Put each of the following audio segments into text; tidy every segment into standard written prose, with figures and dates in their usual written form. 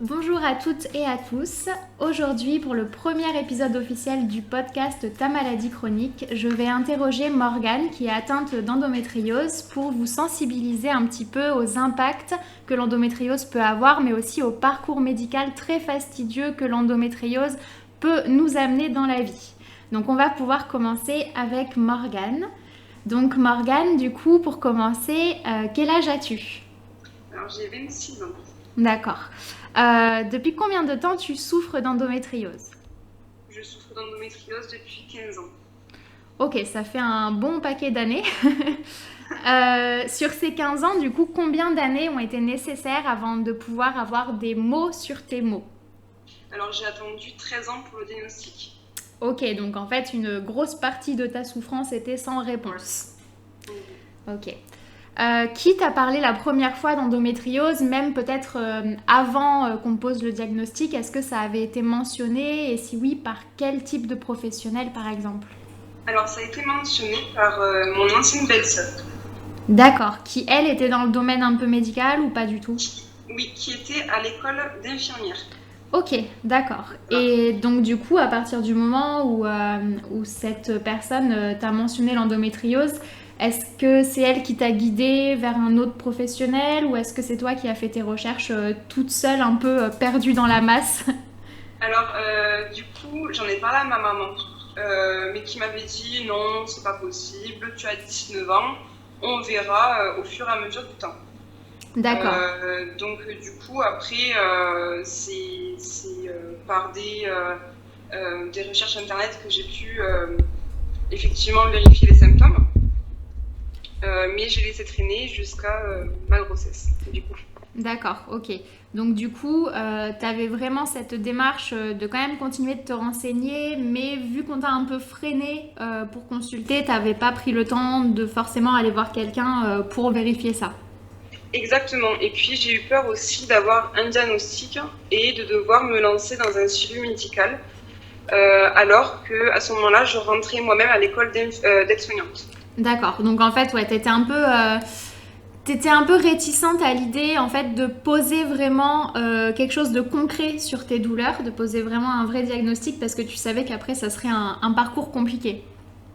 Bonjour à toutes et à tous. Aujourd'hui, pour le premier épisode officiel du podcast Ta maladie chronique, je vais interroger Morgane qui est atteinte d'endométriose pour vous sensibiliser un petit peu aux impacts que l'endométriose peut avoir, mais aussi au parcours médical très fastidieux que l'endométriose peut nous amener dans la vie. Donc on va pouvoir commencer avec Morgane. Donc Morgane, du coup, pour commencer, quel âge as-tu ? Alors j'ai 26 ans. D'accord. Depuis combien de temps tu souffres d'endométriose ? Je souffre d'endométriose depuis 15 ans. Ok, ça fait un bon paquet d'années. Sur ces 15 ans, du coup, combien d'années ont été nécessaires avant de pouvoir avoir des mots sur tes mots ? Alors j'ai attendu 13 ans pour le diagnostic. Ok, donc en fait, une grosse partie de ta souffrance était sans réponse. Ok. Qui t'a parlé la première fois d'endométriose, même peut-être avant qu'on pose le diagnostic ? Est-ce que ça avait été mentionné ? Et si oui, par quel type de professionnel, par exemple ? Alors ça a été mentionné par mon ancienne belle-sœur. D'accord. Qui, elle, était dans le domaine un peu médical ou pas du tout ? Oui, qui était à l'école d'infirmière. Ok, d'accord. Et donc du coup, à partir du moment où cette personne t'a mentionné l'endométriose, est-ce que c'est elle qui t'a guidée vers un autre professionnel ou est-ce que c'est toi qui as fait tes recherches toute seule, un peu perdue dans la masse ? Alors du coup, j'en ai parlé à ma maman, mais qui m'avait dit non, c'est pas possible, tu as 19 ans, on verra au fur et à mesure du temps. D'accord. Donc du coup après c'est par des recherches internet que j'ai pu effectivement vérifier les symptômes, mais j'ai laissé traîner jusqu'à ma grossesse du coup. D'accord, ok. Donc du coup, tu avais vraiment cette démarche de quand même continuer de te renseigner, mais vu qu'on t'a un peu freiné pour consulter, tu n'avais pas pris le temps de forcément aller voir quelqu'un pour vérifier ça. Exactement, et puis j'ai eu peur aussi d'avoir un diagnostic et de devoir me lancer dans un suivi médical, alors qu'à ce moment-là, je rentrais moi-même à l'école d'aide-soignante. D'accord, donc en fait, ouais, t'étais un peu réticente à l'idée en fait de poser vraiment quelque chose de concret sur tes douleurs, de poser vraiment un vrai diagnostic parce que tu savais qu'après ça serait un parcours compliqué.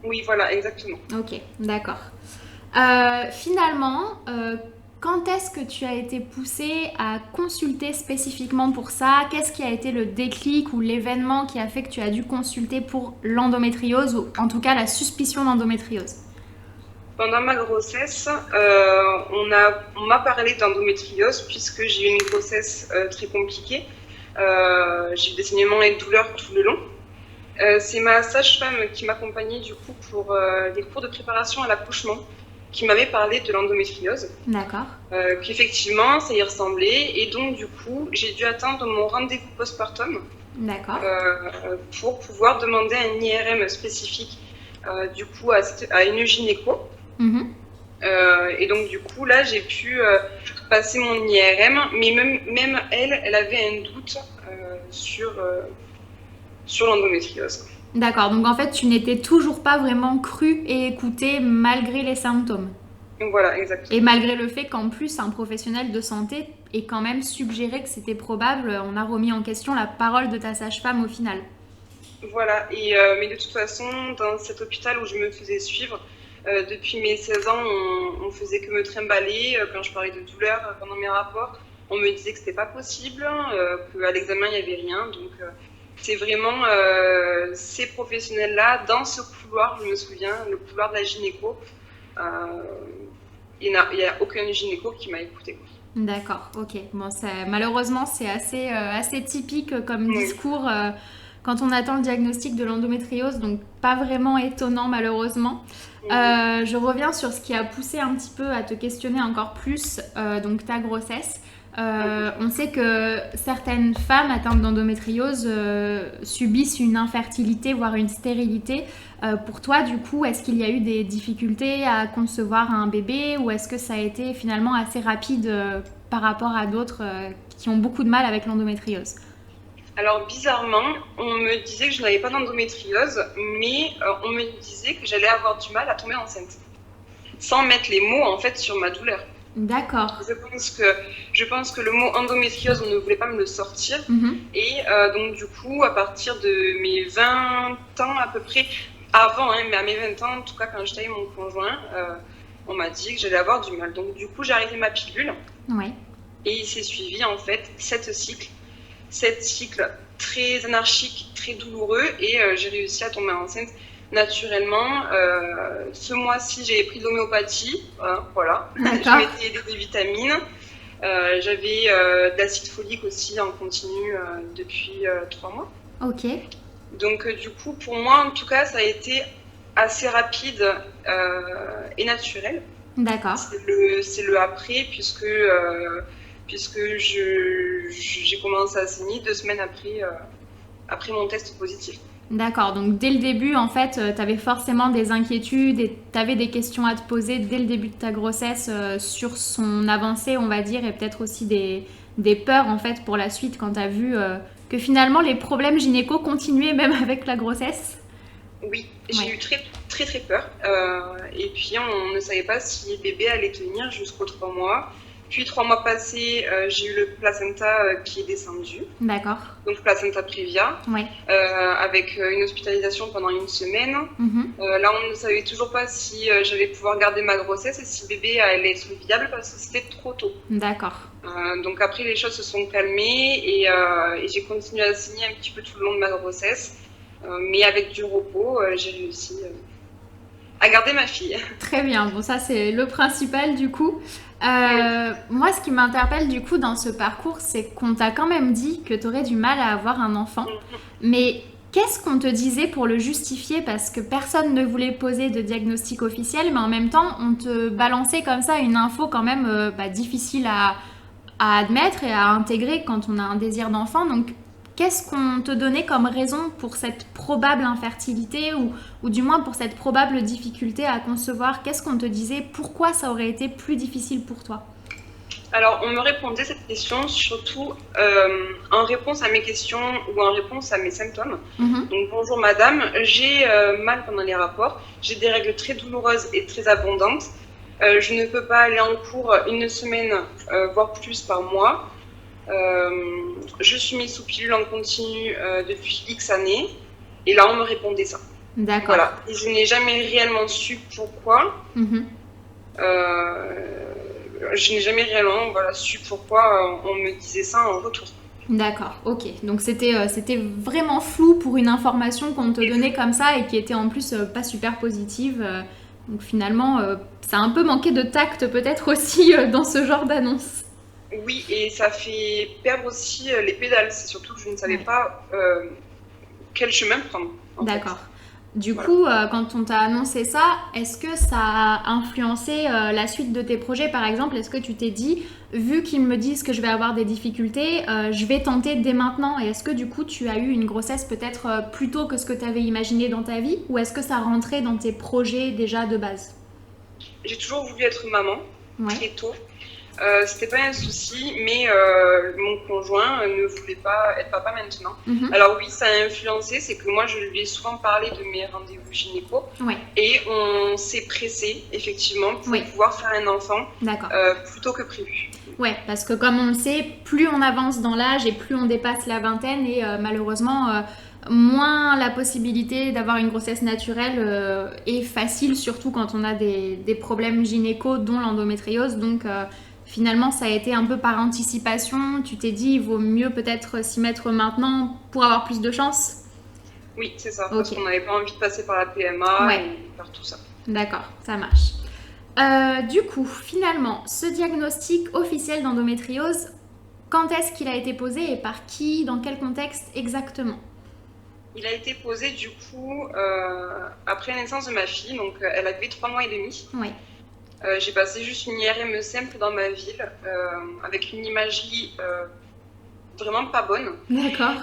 Oui, voilà, exactement. Ok, d'accord. Finalement, quand est-ce que tu as été poussée à consulter spécifiquement pour ça ? Qu'est-ce qui a été le déclic ou l'événement qui a fait que tu as dû consulter pour l'endométriose ou en tout cas la suspicion d'endométriose ? Pendant ma grossesse, on m'a parlé d'endométriose puisque j'ai eu une grossesse très compliquée. J'ai eu des saignements et des douleurs tout le long. C'est ma sage-femme qui m'accompagnait du coup pour les cours de préparation à l'accouchement qui m'avait parlé de l'endométriose. D'accord. Qu'effectivement, ça y ressemblait. Et donc, du coup, j'ai dû attendre mon rendez-vous postpartum D'accord. pour pouvoir demander un IRM spécifique du coup à une gynéco. Mhm. Et donc du coup là j'ai pu passer mon IRM, mais même elle avait un doute sur l'endométriose. D'accord, donc en fait tu n'étais toujours pas vraiment crue et écoutée malgré les symptômes. Donc voilà, Et exactement. malgré le fait qu'en plus un professionnel de santé ait quand même suggéré que c'était probable, on a remis en question la parole de ta sage-femme au final. Voilà, mais de toute façon, dans cet hôpital où je me faisais suivre, depuis mes 16 ans, on faisait que me trimballer. Quand je parlais de douleur pendant mes rapports, on me disait que c'était pas possible, qu'à l'examen il n'y avait rien. Donc c'est vraiment ces professionnels-là, dans ce couloir, je me souviens, le couloir de la gynéco, euh, il n'y a aucun gynéco qui m'a écoutée. D'accord, ok. Bon, malheureusement c'est assez typique comme Oui. discours quand on attend le diagnostic de l'endométriose, donc pas vraiment étonnant malheureusement. Je reviens sur ce qui a poussé un petit peu à te questionner encore plus, donc ta grossesse. On sait que certaines femmes atteintes d'endométriose subissent une infertilité, voire une stérilité. Pour toi, du coup, est-ce qu'il y a eu des difficultés à concevoir un bébé ou est-ce que ça a été finalement assez rapide par rapport à d'autres qui ont beaucoup de mal avec l'endométriose ? Alors bizarrement, on me disait que je n'avais pas d'endométriose, mais on me disait que j'allais avoir du mal à tomber enceinte, sans mettre les mots en fait sur ma douleur. D'accord. Je pense que le mot endométriose, on ne voulait pas me le sortir. Mhm. Et donc, du coup, à partir de mes 20 ans à peu près, avant, hein, mais à mes 20 ans, en tout cas, quand j'étais avec mon conjoint, on m'a dit que j'allais avoir du mal. Donc, du coup, j'ai arrêté ma pilule Ouais. et il s'est suivi, en fait, 7 cycles très anarchiques, très douloureux et j'ai réussi à tomber enceinte naturellement. Ce mois-ci, j'ai pris de l'homéopathie, voilà. Je D'accord. m'étais aidée des vitamines. J'avais de l'acide folique aussi en continu depuis 3 mois. Ok. Donc du coup, pour moi, en tout cas, ça a été assez rapide et naturel. D'accord. C'est le après, puisque j'ai commencé à saigner 2 semaines après mon test positif. D'accord. Donc dès le début, en fait, tu avais forcément des inquiétudes et tu avais des questions à te poser dès le début de ta grossesse sur son avancée, on va dire, et peut-être aussi des peurs, en fait, pour la suite quand tu as vu que finalement les problèmes gynéco continuaient même avec la grossesse. Oui, Ouais. j'ai eu très très très peur. Et puis on ne savait pas si bébé allait tenir jusqu'aux 3 mois. Puis 3 mois passés, j'ai eu le placenta qui est descendu, D'accord. donc placenta prévia, Ouais. avec une hospitalisation pendant une semaine. Mhm. Là, on ne savait toujours pas si j'allais pouvoir garder ma grossesse et si bébé allait être viable parce que c'était trop tôt. D'accord. Donc après, les choses se sont calmées et j'ai continué à saigner un petit peu tout le long de ma grossesse. Mais avec du repos, j'ai réussi à garder ma fille. Très bien, bon ça c'est le principal du coup. Oui. Moi ce qui m'interpelle du coup dans ce parcours, c'est qu'on t'a quand même dit que tu aurais du mal à avoir un enfant. Mais qu'est-ce qu'on te disait pour le justifier? Parce que personne ne voulait poser de diagnostic officiel, mais en même temps on te balançait comme ça une info quand même difficile à admettre et à intégrer quand on a un désir d'enfant. Donc qu'est-ce qu'on te donnait comme raison pour cette probable infertilité ou du moins pour cette probable difficulté à concevoir? Qu'est-ce qu'on te disait? Pourquoi ça aurait été plus difficile pour toi? Alors, on me répondait cette question surtout en réponse à mes questions ou en réponse à mes symptômes. Mhm. Donc, bonjour madame, j'ai mal pendant les rapports, j'ai des règles très douloureuses et très abondantes. Je ne peux pas aller en cours une semaine, voire plus par mois. Je suis mise sous pilule en continu depuis X années. Et là, on me répondait ça. D'accord. Voilà. Et je n'ai jamais réellement su pourquoi. Mhm. Je n'ai jamais réellement su pourquoi on me disait ça en retour. D'accord, ok. Donc c'était vraiment flou pour une information qu'on te donnait comme ça et qui était en plus pas super positive. Donc finalement, ça a un peu manqué de tact peut-être aussi dans ce genre d'annonce. Oui, et ça fait perdre aussi les pédales. C'est surtout que je ne savais Ouais. pas quel chemin prendre, en fait. D'accord. Du Voilà. coup, quand on t'a annoncé ça, est-ce que ça a influencé la suite de tes projets, par exemple? Est-ce que tu t'es dit, vu qu'ils me disent que je vais avoir des difficultés, je vais tenter dès maintenant? Et est-ce que du coup, tu as eu une grossesse peut-être plus tôt que ce que tu avais imaginé dans ta vie? Ou est-ce que ça rentrait dans tes projets déjà de base? J'ai toujours voulu être maman, Ouais. très tôt. C'était pas un souci, mais mon conjoint ne voulait pas être papa maintenant. Mhm. Alors oui, ça a influencé, c'est que moi je lui ai souvent parlé de mes rendez-vous gynéco Ouais. et on s'est pressé effectivement pour Oui. pouvoir faire un enfant D'accord. plus tôt que prévu. Ouais, parce que comme on le sait, plus on avance dans l'âge et plus on dépasse la vingtaine et malheureusement, moins la possibilité d'avoir une grossesse naturelle est facile, surtout quand on a des problèmes gynéco, dont l'endométriose. Donc finalement, ça a été un peu par anticipation. Tu t'es dit, il vaut mieux peut-être s'y mettre maintenant pour avoir plus de chance. Oui, c'est ça, parce Ok, qu'on n'avait pas envie de passer par la PMA ouais, et faire tout ça. d'accord, ça marche. Du coup, finalement, ce diagnostic officiel d'endométriose, quand est-ce qu'il a été posé et par qui, dans quel contexte exactement? Il a été posé du coup après la naissance de ma fille, donc elle avait 3 mois et demi. Oui, J'ai passé juste une IRM simple dans ma ville, avec une imagerie vraiment pas bonne. d'accord.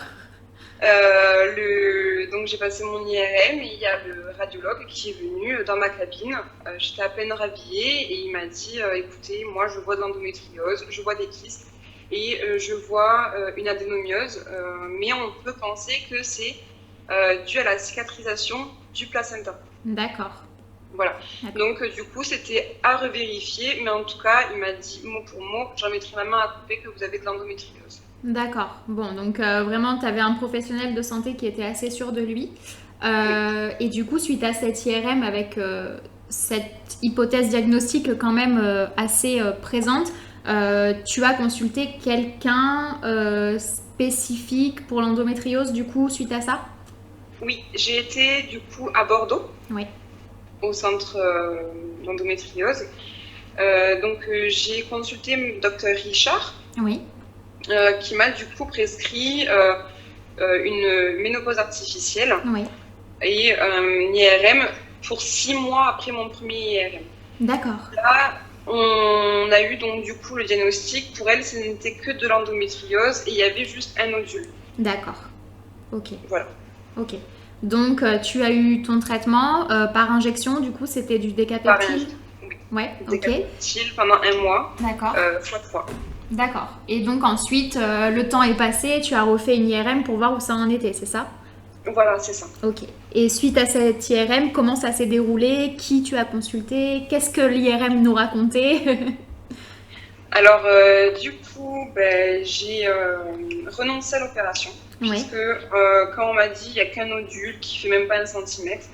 Donc j'ai passé mon IRM et il y a le radiologue qui est venu dans ma cabine. J'étais à peine rhabillée et il m'a dit écoutez, moi je vois de l'endométriose, je vois des kystes et je vois une adénomiose, mais on peut penser que c'est dû à la cicatrisation du placenta. D'accord. Voilà. Donc, du coup, c'était à revérifier, mais en tout cas, il m'a dit mot pour mot, j'en mettrai ma main à couper que vous avez de l'endométriose. D'accord. Bon, donc vraiment, tu avais un professionnel de santé qui était assez sûr de lui. Oui. Et du coup, suite à cette IRM avec cette hypothèse diagnostique quand même assez présente, tu as consulté quelqu'un spécifique pour l'endométriose du coup suite à ça? Oui, j'ai été du coup à Bordeaux, Oui. au centre d'endométriose. J'ai consulté le docteur Richard, Oui. qui m'a du coup prescrit une ménopause artificielle Oui. et une IRM pour 6 mois après mon premier IRM. D'accord. Là, on a eu donc du coup le diagnostic. Pour elle, ce n'était que de l'endométriose et il y avait juste un nodule. D'accord. Ok. Voilà. Ok. Donc, tu as eu ton traitement par injection, du coup, c'était du décapeptyl? Oui. Ouais, ok. Décapeptyl pendant 1 mois, D'accord. x3. D'accord. Et donc ensuite, le temps est passé, tu as refait une IRM pour voir où ça en était, c'est ça? Voilà, c'est ça. Ok. Et suite à cette IRM, comment ça s'est déroulé? Qui tu as consulté? Qu'est-ce que l'IRM nous racontait? Alors, du coup, j'ai renoncé à l'opération, Oui. puisque quand on m'a dit il n'y a qu'un nodule qui fait même pas 1 centimètre,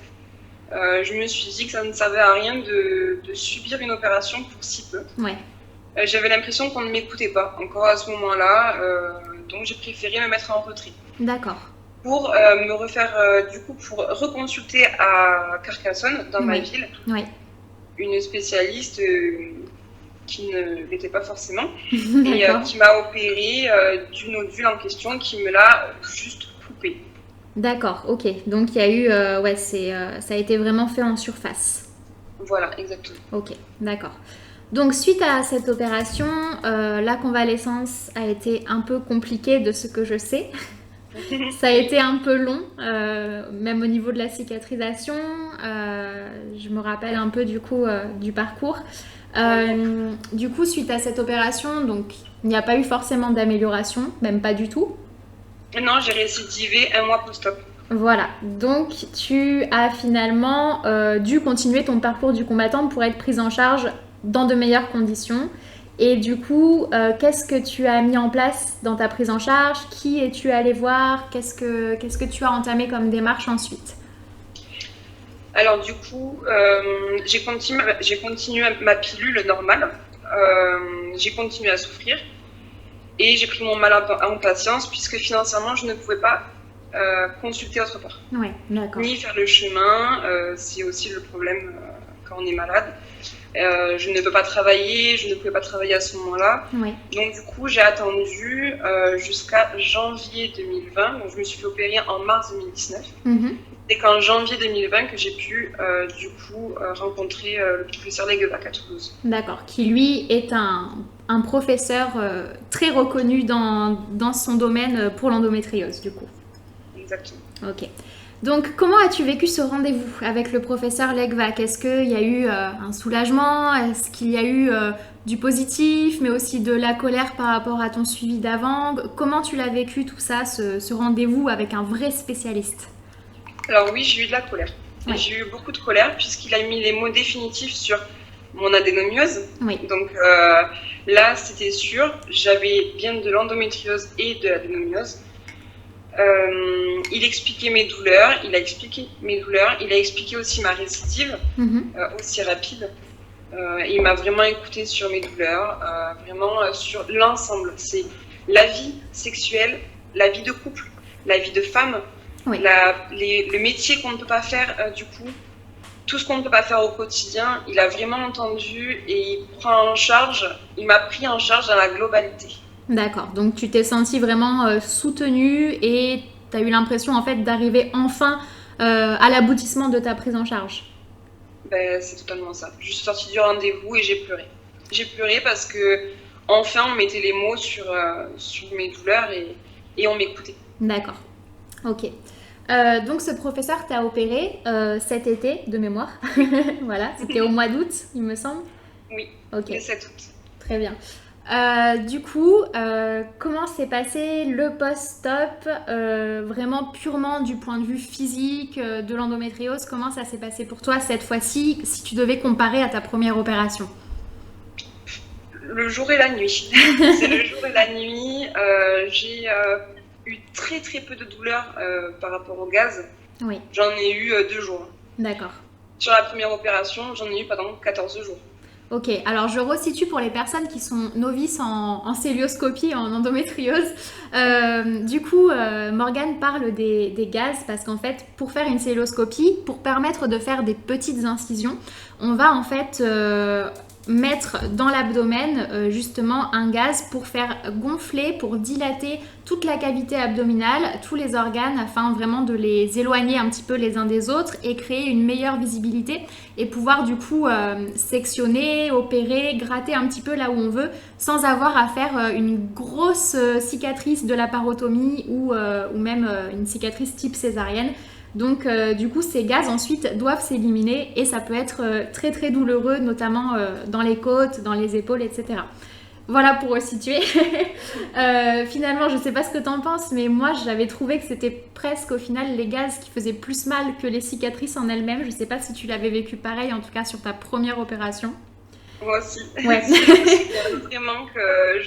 je me suis dit que ça ne servait à rien de subir une opération pour si peu. Ouais. J'avais l'impression qu'on ne m'écoutait pas encore à ce moment-là, donc j'ai préféré me mettre en retrait. D'accord. Pour me refaire, du coup, pour reconsulter à Carcassonne, dans ma ville, Oui. une spécialiste qui ne l'était pas forcément, et D'accord. qui m'a opéré du nodule en question, qui me l'a juste coupé. D'accord, ok. Donc il y a eu, ça a été vraiment fait en surface. Voilà, exactement. Ok, d'accord. Donc suite à cette opération, la convalescence a été un peu compliquée de ce que je sais. Ça a été un peu long, même au niveau de la cicatrisation. Je me rappelle un peu du coup du parcours. Du coup, suite à cette opération, donc il n'y a pas eu forcément d'amélioration, même pas du tout. Non, j'ai récidivé 1 mois post-op. Voilà, donc tu as finalement dû continuer ton parcours du combattant pour être prise en charge dans de meilleures conditions. Et du coup, qu'est-ce que tu as mis en place dans ta prise en charge? Qui es-tu allé voir? Qu'est-ce que tu as entamé comme démarche ensuite? Alors du coup, j'ai continué ma pilule normale. J'ai continué à souffrir. Et j'ai pris mon mal en patience, puisque financièrement, je ne pouvais pas consulter autre part. Ouais, d'accord. Ni faire le chemin, c'est aussi le problème quand on est malade. Je ne peux pas travailler, je ne pouvais pas travailler à ce moment-là. Ouais. Donc du coup, j'ai attendu jusqu'à janvier 2020. Donc je me suis fait opérer en mars 2019. C'est qu'en janvier 2020 que j'ai pu du coup rencontrer le professeur Leguevac à Toulouse. D'accord, qui lui est un professeur très reconnu dans son domaine pour l'endométriose du coup. Exactement. Ok. Donc, comment as-tu vécu ce rendez-vous avec le professeur Legvac? Est-ce qu'il y a eu un soulagement? Est-ce qu'il y a eu du positif, mais aussi de la colère par rapport à ton suivi d'avant? Comment tu l'as vécu tout ça, ce rendez-vous avec un vrai spécialiste? Alors oui, j'ai eu de la colère. Ouais. J'ai eu beaucoup de colère puisqu'il a mis les mots définitifs sur mon adénomiose. Oui. Donc là, c'était sûr, j'avais bien de l'endométriose et de l'adénomiose. Il expliquait mes douleurs, il a expliqué aussi ma récidive, aussi rapide. Il m'a vraiment écouté sur mes douleurs, vraiment sur l'ensemble. C'est la vie sexuelle, la vie de couple, la vie de femme, oui. Le métier qu'on ne peut pas faire du coup, tout ce qu'on ne peut pas faire au quotidien, il a vraiment entendu et il m'a pris en charge dans la globalité. D'accord, donc tu t'es sentie vraiment soutenue et tu as eu l'impression en fait d'arriver enfin à l'aboutissement de ta prise en charge. C'est totalement ça. Je suis sortie du rendez-vous et j'ai pleuré. J'ai pleuré parce que enfin on mettait les mots sur mes douleurs et on m'écoutait. D'accord, ok. Donc ce professeur t'a opéré cet été de mémoire. Voilà, c'était au mois d'août, il me semble. Oui, okay. Le 7 août. Très bien. Du coup, comment s'est passé le post-op, vraiment purement du point de vue physique de l'endométriose? Comment ça s'est passé pour toi cette fois-ci, si tu devais comparer à ta première opération? Le jour et la nuit. C'est le jour et la nuit. J'ai eu très très peu de douleurs par rapport au gaz. Oui, J'en ai eu 2 jours. d'accord. Sur la première opération, j'en ai eu pendant 14 jours. Ok, alors je resitue pour les personnes qui sont novices en célioscopie, en endométriose. Du coup, Morgane parle des gaz parce qu'en fait, pour faire une célioscopie, pour permettre de faire des petites incisions, on va en fait mettre dans l'abdomen justement un gaz pour faire gonfler, pour dilater toute la cavité abdominale, tous les organes, afin vraiment de les éloigner un petit peu les uns des autres et créer une meilleure visibilité et pouvoir du coup sectionner, opérer, gratter un petit peu là où on veut sans avoir à faire une grosse cicatrice de la parotomie ou même une cicatrice type césarienne. Donc du coup ces gaz ensuite doivent s'éliminer et ça peut être très très douloureux, notamment dans les côtes, dans les épaules, etc. Voilà pour resituer. Finalement, je sais pas ce que t'en penses, mais moi j'avais trouvé que c'était presque au final les gaz qui faisaient plus mal que les cicatrices en elles-mêmes. Je sais pas si tu l'avais vécu pareil, en tout cas sur ta première opération. Moi aussi. Ouais. Je me souviens vraiment que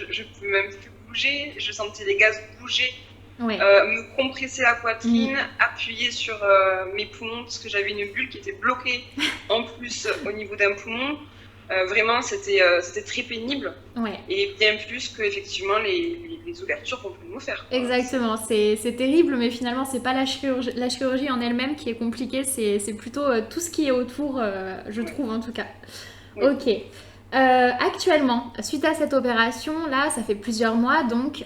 je ne pouvais même plus bouger. Je sentais les gaz bouger, Ouais. me compresser la poitrine, appuyer sur mes poumons parce que j'avais une bulle qui était bloquée en plus au niveau d'un poumon. Vraiment, c'était très pénible Ouais. et bien plus que effectivement les ouvertures qu'on peut nous faire, quoi. Exactement, c'est terrible, mais finalement, c'est pas la chirurgie en elle-même qui est compliquée, c'est plutôt tout ce qui est autour, je Ouais. trouve en tout cas. Oui. Ok. Actuellement, suite à cette opération, là, ça fait plusieurs mois, donc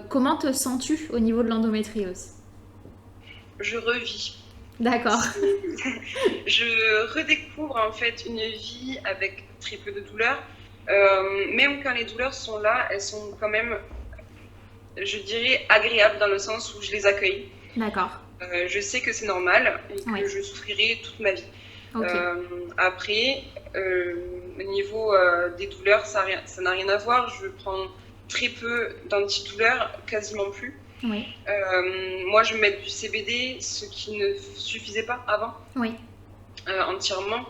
comment te sens-tu au niveau de l'endométriose? Je revis. D'accord. Je redécouvre en fait une vie avec très peu de douleurs. Même quand les douleurs sont là, elles sont quand même, je dirais, agréables dans le sens où je les accueille. D'accord. Je sais que c'est normal et que Ouais. je souffrirai toute ma vie. Ok. Après, au niveau des douleurs, ça n'a rien à voir. Je prends très peu d'antidouleurs, quasiment plus. Oui. Moi, je vais mettre du CBD, ce qui ne suffisait pas avant, Oui. entièrement.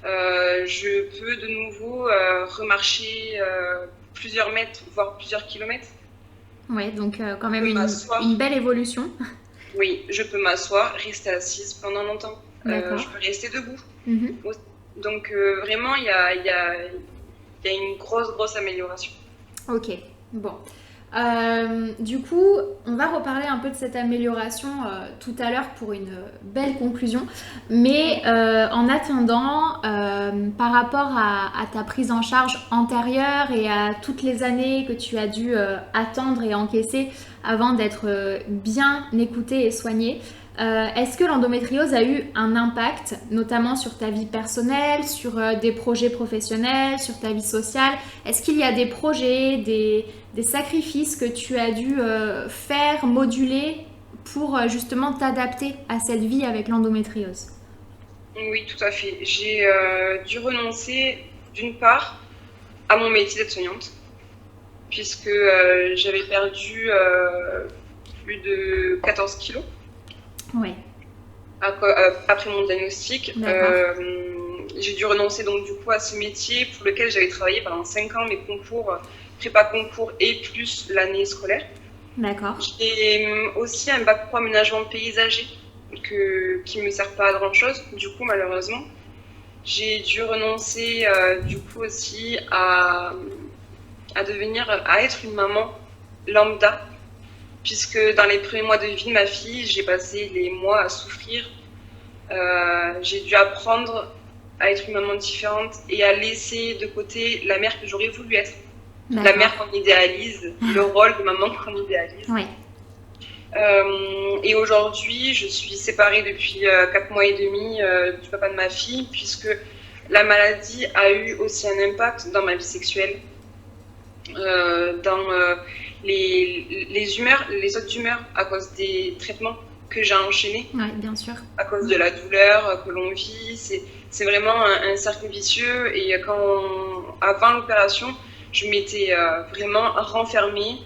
Je peux de nouveau remarcher plusieurs mètres, voire plusieurs kilomètres. Ouais, donc quand Je même peux m'asseoir. une belle évolution. Oui, je peux m'asseoir, rester assise pendant longtemps. D'accord. Je peux rester debout. Mhm. Donc vraiment, il y a une grosse amélioration. Ok, bon. Du coup, on va reparler un peu de cette amélioration tout à l'heure pour une belle conclusion. Mais en attendant, par rapport à ta prise en charge antérieure et à toutes les années que tu as dû attendre et encaisser avant d'être bien écoutée et soignée, est-ce que l'endométriose a eu un impact, notamment sur ta vie personnelle, sur des projets professionnels, sur ta vie sociale? Est-ce qu'il y a des projets, des sacrifices que tu as dû faire, moduler pour justement t'adapter à cette vie avec l'endométriose? Oui, tout à fait. J'ai dû renoncer d'une part à mon métier d'aide-soignante, puisque j'avais perdu plus de 14 kilos Ouais, après mon diagnostic. d'accord, J'ai dû renoncer donc du coup à ce métier pour lequel j'avais travaillé pendant 5 ans, mes concours, prépa concours et plus l'année scolaire. d'accord, J'ai aussi un bac pro aménagement paysager qui me sert pas à grand chose, du coup malheureusement. J'ai dû renoncer du coup aussi à être une maman lambda, puisque dans les premiers mois de vie de ma fille, j'ai passé les mois à souffrir. J'ai dû apprendre à être une maman différente et à laisser de côté la mère que j'aurais voulu être. La mère d'accord. qu'on idéalise, le rôle de maman qu'on idéalise. Ouais, Et aujourd'hui, je suis séparée depuis 4 mois et demi du papa de ma fille, puisque la maladie a eu aussi un impact dans ma vie sexuelle, dans les humeurs, les autres humeurs, à cause des traitements que j'ai enchaînés, ouais, bien sûr. à cause de la douleur que l'on vit. C'est vraiment un cercle vicieux. Et avant l'opération, je m'étais vraiment renfermée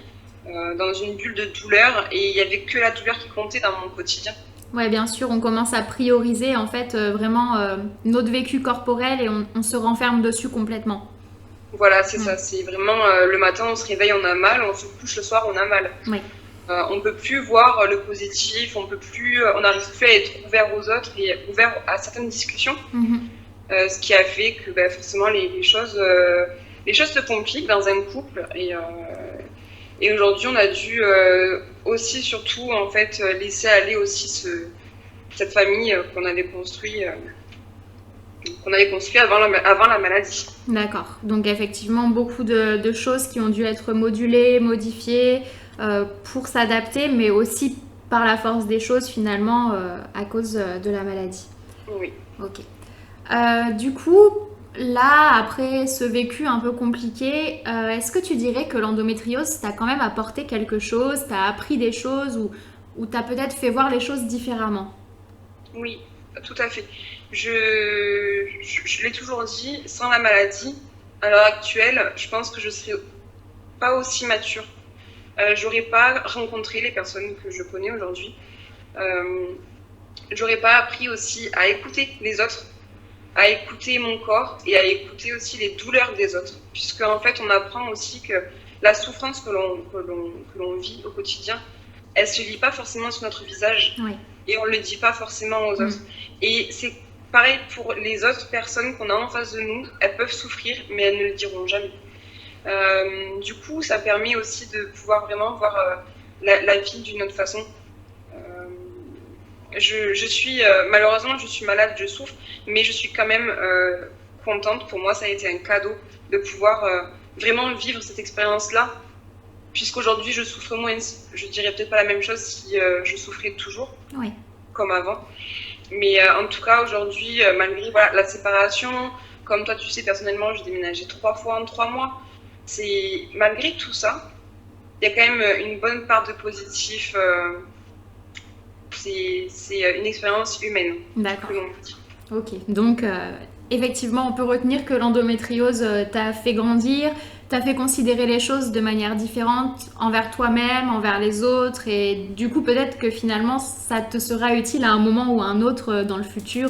dans une bulle de douleur et il n'y avait que la douleur qui comptait dans mon quotidien. Ouais, bien sûr, on commence à prioriser en fait vraiment notre vécu corporel et on se renferme dessus complètement. Voilà, c'est Mm. ça. C'est vraiment le matin, on se réveille, on a mal, on se couche le soir, on a mal. Oui, On peut plus voir le positif, on n'arrive plus à être ouvert aux autres et ouvert à certaines discussions, mhm. ce qui a fait que forcément les choses se compliquent dans un couple et aujourd'hui on a dû aussi surtout en fait laisser aller aussi cette famille qu'on avait construit avant la maladie. D'accord. Donc effectivement, beaucoup de choses qui ont dû être modulées, modifiées pour s'adapter, mais aussi par la force des choses finalement à cause de la maladie. Oui. Ok. Du coup, là, après ce vécu un peu compliqué, est-ce que tu dirais que l'endométriose t'a quand même apporté quelque chose, t'as appris des choses ou t'as peut-être fait voir les choses différemment? Oui, tout à fait. Je l'ai toujours dit, sans la maladie, à l'heure actuelle, je pense que je serais pas aussi mature. J'aurais pas rencontré les personnes que je connais aujourd'hui. Euh, J'aurais pas appris aussi à écouter les autres, à écouter mon corps et à écouter aussi les douleurs des autres. Puisque en fait, on apprend aussi que la souffrance que l'on vit au quotidien, elle se lit pas forcément sur notre visage Oui. et on le dit pas forcément aux autres. Mm. Et c'est pareil pour les autres personnes qu'on a en face de nous, elles peuvent souffrir, mais elles ne le diront jamais. Du coup, ça permet aussi de pouvoir vraiment voir la vie d'une autre façon. Euh, je suis malheureusement, je suis malade, je souffre, mais je suis quand même contente. Pour moi, ça a été un cadeau de pouvoir vraiment vivre cette expérience-là, puisqu'aujourd'hui je souffre moins. Je dirais peut-être pas la même chose si je souffrais toujours Oui. comme avant. Mais en tout cas, aujourd'hui, malgré voilà, la séparation, comme toi, tu sais, personnellement, j'ai déménagé 3 fois en 3 mois. C'est malgré tout ça, il y a quand même une bonne part de positif. C'est une expérience humaine que D'accord. l'on vit. Ok, donc effectivement, on peut retenir que l'endométriose t'a fait grandir, t'a fait considérer les choses de manière différente envers toi-même, envers les autres, et du coup peut-être que finalement ça te sera utile à un moment ou à un autre dans le futur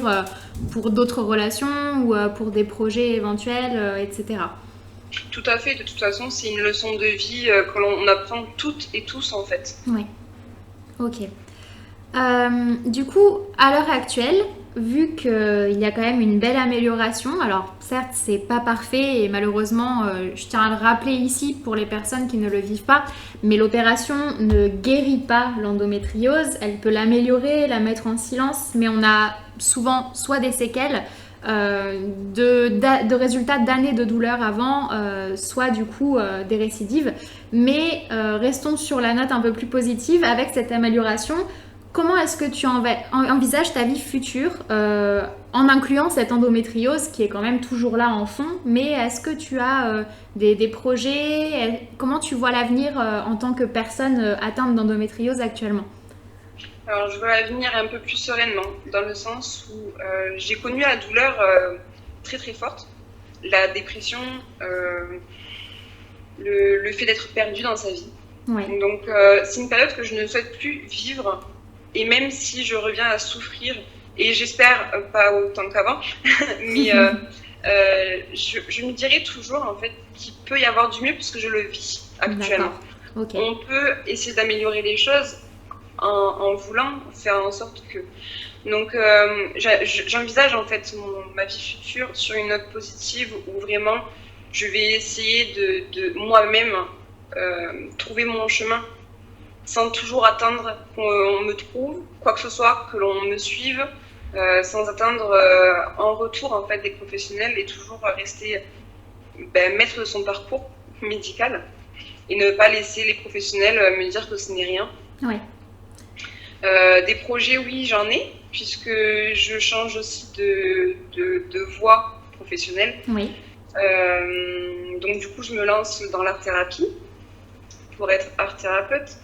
pour d'autres relations ou pour des projets éventuels, etc. Tout à fait, de toute façon, c'est une leçon de vie que l'on apprend toutes et tous en fait. Oui, ok. Du coup, à l'heure actuelle, vu qu'il y a quand même une belle amélioration, alors certes c'est pas parfait et malheureusement je tiens à le rappeler ici pour les personnes qui ne le vivent pas, mais l'opération ne guérit pas l'endométriose, elle peut l'améliorer, la mettre en silence, mais on a souvent soit des séquelles, de résultats d'années de douleur avant, soit du coup des récidives. Mais restons sur la note un peu plus positive avec cette amélioration. Comment est-ce que tu envisages ta vie future en incluant cette endométriose qui est quand même toujours là en fond, mais est-ce que tu as des projets? Comment tu vois l'avenir en tant que personne atteinte d'endométriose actuellement? Alors, je vois l'avenir un peu plus sereinement, dans le sens où j'ai connu la douleur très très forte, la dépression, le fait d'être perdu dans sa vie. Oui. Donc, c'est une période que je ne souhaite plus vivre. Et même si je reviens à souffrir, et j'espère pas autant qu'avant, mais je me dirais toujours en fait qu'il peut y avoir du mieux puisque je le vis actuellement. D'accord. Ok. On peut essayer d'améliorer les choses en voulant faire en sorte que. Donc j'envisage en fait ma vie future sur une note positive où vraiment je vais essayer de moi-même trouver mon chemin sans toujours attendre qu'on me trouve, quoi que ce soit, que l'on me suive, sans attendre en retour en fait des professionnels et toujours rester maître de son parcours médical et ne pas laisser les professionnels me dire que ce n'est rien. Oui. Des projets, oui, j'en ai, puisque je change aussi de voie professionnelle. Oui. Donc du coup, je me lance dans l'art-thérapie pour être art-thérapeute.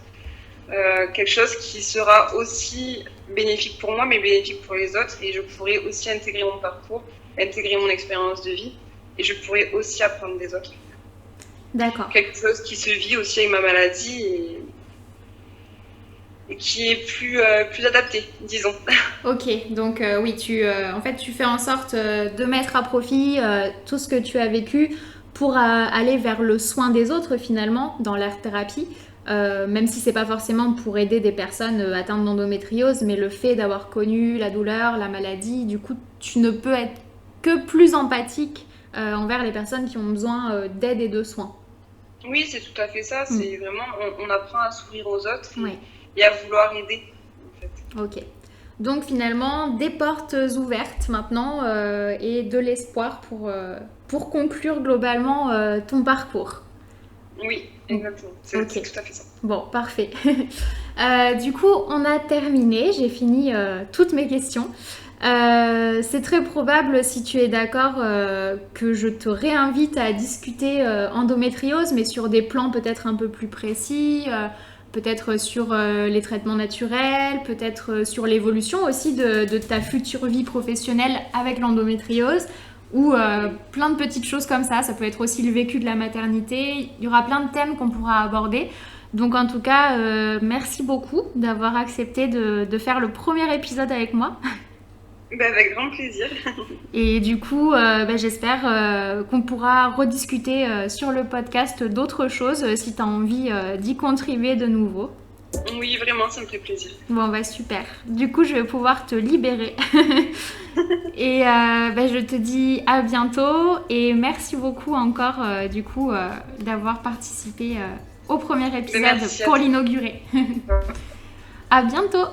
Quelque chose qui sera aussi bénéfique pour moi, mais bénéfique pour les autres. Et je pourrais aussi intégrer mon parcours, intégrer mon expérience de vie. Et je pourrais aussi apprendre des autres. D'accord. quelque chose qui se vit aussi avec ma maladie et qui est plus adapté, disons. Ok, donc oui, en fait, tu fais en sorte de mettre à profit tout ce que tu as vécu pour aller vers le soin des autres finalement dans l'art thérapie, même si c'est pas forcément pour aider des personnes atteintes d'endométriose, mais le fait d'avoir connu la douleur, la maladie, du coup, tu ne peux être que plus empathique envers les personnes qui ont besoin d'aide et de soins. Oui, c'est tout à fait ça. Mm. C'est vraiment, on apprend à s'ouvrir aux autres Ouais. et à vouloir aider, en fait. Ok. Donc finalement, des portes ouvertes maintenant et de l'espoir pour conclure globalement ton parcours. Oui, exactement. C'est Ok. tout à fait ça. Bon, parfait. Du coup, on a terminé. J'ai fini toutes mes questions. C'est très probable, si tu es d'accord, que je te réinvite à discuter endométriose, mais sur des plans peut-être un peu plus précis, peut-être sur les traitements naturels, peut-être sur l'évolution aussi de ta future vie professionnelle avec l'endométriose, ou plein de petites choses comme ça. Ça peut être aussi le vécu de la maternité. Il y aura plein de thèmes qu'on pourra aborder. Donc en tout cas, merci beaucoup d'avoir accepté de faire le premier épisode avec moi. Ben, avec grand plaisir. Et du coup, j'espère qu'on pourra rediscuter sur le podcast d'autres choses si tu as envie d'y contribuer de nouveau. Oui, vraiment, ça me fait plaisir. Bon, bah super. Du coup, je vais pouvoir te libérer. Et je te dis à bientôt et merci beaucoup encore d'avoir participé au premier épisode Merci pour l'inaugurer. À bientôt.